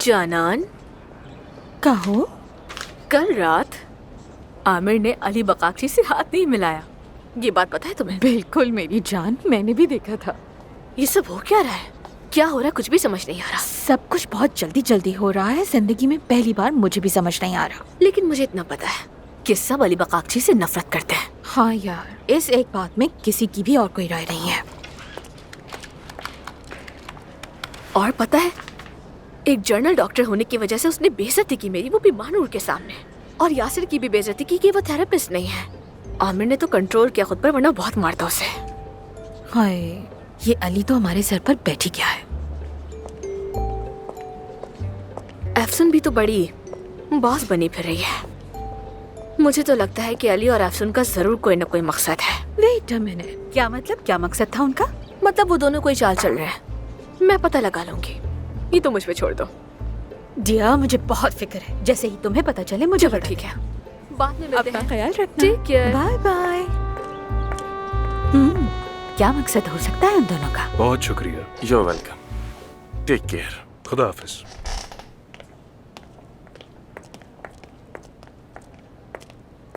जानान, कहो। कल रात आमिर ने अली बकाक्षी से हाथ नहीं मिलाया। ये बात पता है तुम्हें? बिल्कुल मेरी जान, मैंने भी देखा था। ये सब हो क्या रहा है? क्या हो रहा है? कुछ भी समझ नहीं आ रहा। सब कुछ बहुत जल्दी जल्दी हो रहा है। जिंदगी में पहली बार मुझे भी समझ नहीं आ रहा। लेकिन मुझे इतना पता है कि सब अली बकाक्षी से नफरत करते हैं। हाँ यार, इस एक बात में किसी की भी और कोई राय नहीं है। और पता है, एक जर्नल डॉक्टर होने की वजह से उसने बेइज्जती की मेरी, वो भी महानूर के सामने। और यासिर की भी बेइज्जती की कि वो थेरेपिस्ट नहीं है। आमिर ने तो कंट्रोल किया खुद पर, वरना बहुत मारता उसे। हाय, ये अली तो हमारे सर पर बैठ ही गया है। अफसुन भी तो बड़ी बॉस बनी फिर रही है। मुझे तो लगता है कि अली और अफसुन का जरूर कोई न कोई मकसद है। वेट अ मिनट, क्या मतलब? क्या मकसद था उनका? मतलब वो दोनों कोई चाल चल रहे हैं। मैं पता लगा लूंगी, ये तो मुझ पे छोड़ दो। डियर, मुझे बहुत फिक्र है। जैसे ही तुम्हें पता चले मुझे चलो बता ठीक देना। है, बाद में मिलते अपना हैं। ख्याल रखना। Take care. Bye bye. क्या मकसद हो सकता है उन दोनों का? बहुत शुक्रिया। You're welcome. Take care. खुदा हाफिज।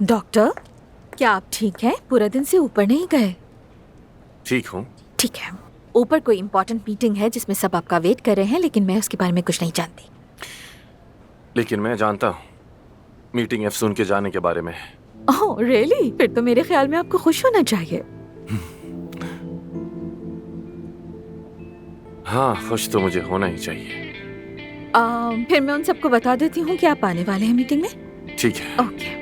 डॉक्टर, क्या आप ठीक हैं? पूरा दिन से ऊपर नहीं गए? ठीक हूँ। ठीक है। ऊपर कोई इम्पोर्टेंट मीटिंग है जिसमें सब आपका वेट कर रहे हैं, लेकिन मैं उसके बारे में कुछ नहीं जानती। लेकिन मैं जानता हूँ मीटिंग अफसून के जाने के बारे में। Oh really? फिर तो मेरे ख्याल में आपको खुश होना चाहिए। हाँ, खुश तो मुझे होना ही चाहिए। फिर मैं उन सबको बता देती हूँ कि आप आने वाले हैं मीटिंग में। ठीक है। ओके।